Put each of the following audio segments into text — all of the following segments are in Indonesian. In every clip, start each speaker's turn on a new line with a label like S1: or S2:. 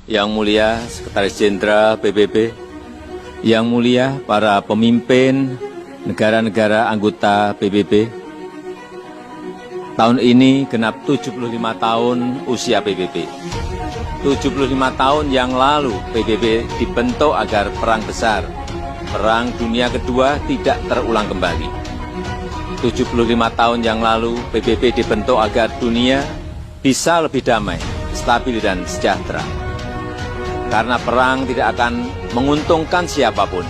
S1: Yang mulia Sekretaris Jenderal PBB, yang mulia para pemimpin negara-negara anggota PBB, tahun ini genap 75 tahun usia PBB. 75 tahun yang lalu PBB dibentuk agar perang besar, Perang Dunia Kedua tidak terulang kembali. 75 tahun yang lalu PBB dibentuk agar dunia bisa lebih damai, stabil dan sejahtera. Karena perang tidak akan menguntungkan siapapun.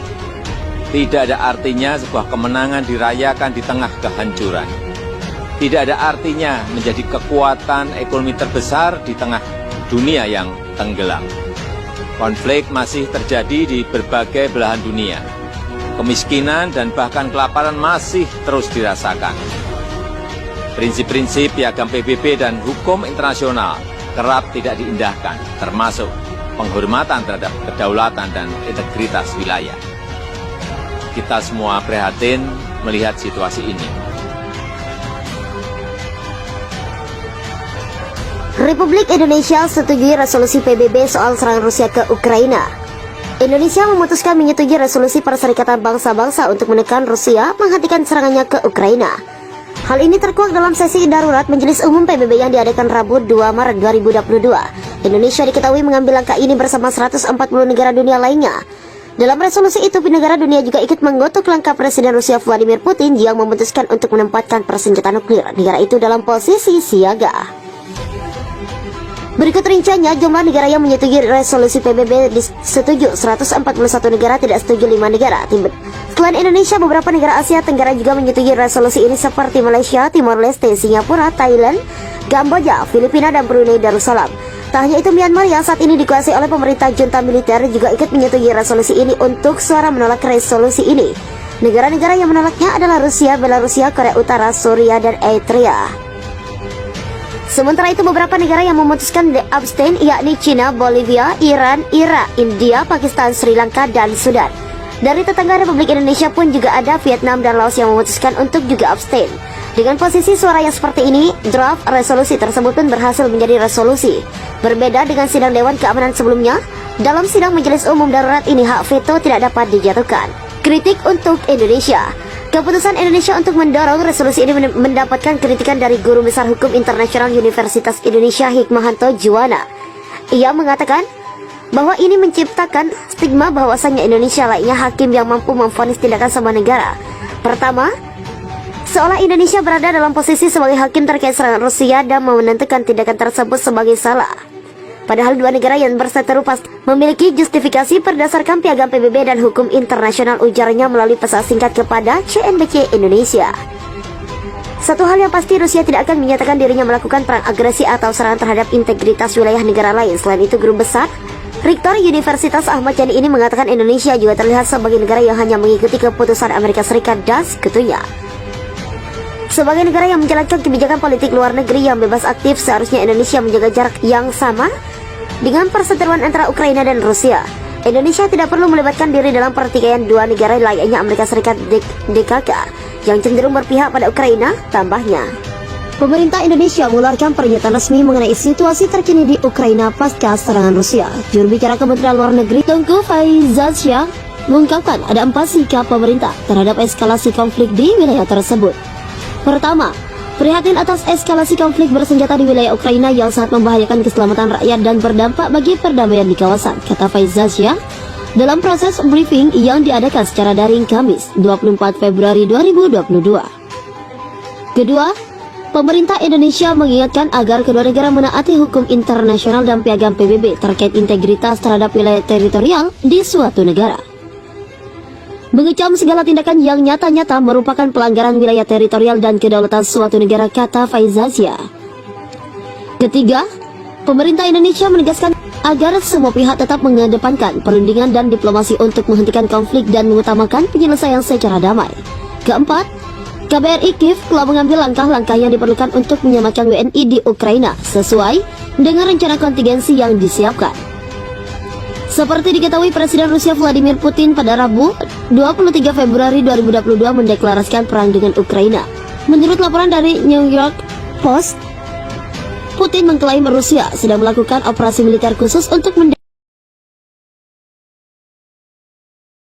S1: Tidak ada artinya sebuah kemenangan dirayakan di tengah kehancuran. Tidak ada artinya menjadi kekuatan ekonomi terbesar di tengah dunia yang tenggelam. Konflik masih terjadi di berbagai belahan dunia. Kemiskinan dan bahkan kelaparan masih terus dirasakan. Prinsip-prinsip piagam PBB dan hukum internasional kerap tidak diindahkan, termasuk penghormatan terhadap kedaulatan dan integritas wilayah. Kita semua prihatin melihat situasi ini.
S2: Republik Indonesia setujui resolusi PBB soal serangan Rusia ke Ukraina. Indonesia memutuskan menyetujui resolusi Perserikatan Bangsa-Bangsa untuk menekan Rusia menghentikan serangannya ke Ukraina. Hal ini terkuak dalam sesi darurat Majelis Umum PBB yang diadakan Rabu 2 Maret 2022. Indonesia diketahui mengambil langkah ini bersama 140 negara dunia lainnya. Dalam resolusi itu, negara dunia juga ikut mengutuk langkah Presiden Rusia Vladimir Putin yang memutuskan untuk menempatkan persenjataan nuklir negara itu dalam posisi siaga. Berikut rinciannya, jumlah negara yang menyetujui resolusi PBB setuju 141 negara, tidak setuju 5 negara. Selain Indonesia, beberapa negara Asia Tenggara juga menyetujui resolusi ini seperti Malaysia, Timor Leste, Singapura, Thailand, Kamboja, Filipina, dan Brunei Darussalam. Tak hanya itu, Myanmar yang saat ini dikuasai oleh pemerintah junta militer juga ikut menyetujui resolusi ini untuk suara menolak resolusi ini. Negara-negara yang menolaknya adalah Rusia, Belarusia, Korea Utara, Suriah, dan Eritrea. Sementara itu, beberapa negara yang memutuskan abstain yakni China, Bolivia, Iran, Irak, India, Pakistan, Sri Lanka, dan Sudan. Dari tetangga Republik Indonesia pun juga ada Vietnam dan Laos yang memutuskan untuk juga abstain. Dengan posisi suara yang seperti ini, draft resolusi tersebut pun berhasil menjadi resolusi. Berbeda dengan sidang Dewan Keamanan sebelumnya, dalam sidang Majelis Umum Darurat ini hak veto tidak dapat dijatuhkan. Kritik untuk Indonesia. Keputusan Indonesia untuk mendorong resolusi ini mendapatkan kritikan dari Guru Besar Hukum Internasional Universitas Indonesia Hikmahanto Juwana. Ia mengatakan bahwa ini menciptakan stigma bahwasannya Indonesia layaknya hakim yang mampu memvonis tindakan sama negara. Pertama, seolah Indonesia berada dalam posisi sebagai hakim terkait serangan Rusia dan menentukan tindakan tersebut sebagai salah. Padahal dua negara yang berseteru memiliki justifikasi berdasarkan piagam PBB dan hukum internasional, ujarnya melalui pesan singkat kepada CNBC Indonesia. Satu hal yang pasti, Rusia tidak akan menyatakan dirinya melakukan perang agresi atau serangan terhadap integritas wilayah negara lain. Selain itu, Guru Besar Rektor Universitas Ahmad Yani ini mengatakan Indonesia juga terlihat sebagai negara yang hanya mengikuti keputusan Amerika Serikat dan sekutunya. Sebagai negara yang menjalankan kebijakan politik luar negeri yang bebas aktif, seharusnya Indonesia menjaga jarak yang sama dengan perseteruan antara Ukraina dan Rusia. Indonesia tidak perlu melibatkan diri dalam pertikaian dua negara layaknya Amerika Serikat DKK yang cenderung berpihak pada Ukraina, tambahnya. Pemerintah Indonesia mengeluarkan pernyataan resmi mengenai situasi terkini di Ukraina pasca serangan Rusia. Juru bicara Kementerian Luar Negeri Tengku Faizasyah mengungkapkan ada 4 sikap pemerintah terhadap eskalasi konflik di wilayah tersebut. Pertama, prihatin atas eskalasi konflik bersenjata di wilayah Ukraina yang sangat membahayakan keselamatan rakyat dan berdampak bagi perdamaian di kawasan, kata Faizasyah dalam proses briefing yang diadakan secara daring Kamis 24 Februari 2022. Kedua, pemerintah Indonesia mengingatkan agar kedua negara menaati hukum internasional dan piagam PBB terkait integritas terhadap wilayah teritorial di suatu negara. Mengecam segala tindakan yang nyata-nyata merupakan pelanggaran wilayah teritorial dan kedaulatan suatu negara, kata Faizasyah. Ketiga, pemerintah Indonesia menegaskan agar semua pihak tetap mengedepankan perundingan dan diplomasi untuk menghentikan konflik dan mengutamakan penyelesaian secara damai. Keempat, KBRI Kiev telah mengambil langkah-langkah yang diperlukan untuk menyelamatkan WNI di Ukraina sesuai dengan rencana kontingensi yang disiapkan. Seperti diketahui, Presiden Rusia Vladimir Putin pada Rabu 23 Februari 2022 mendeklarasikan perang dengan Ukraina. Menurut laporan dari New York Post, Putin mengklaim Rusia sedang melakukan operasi militer khusus untuk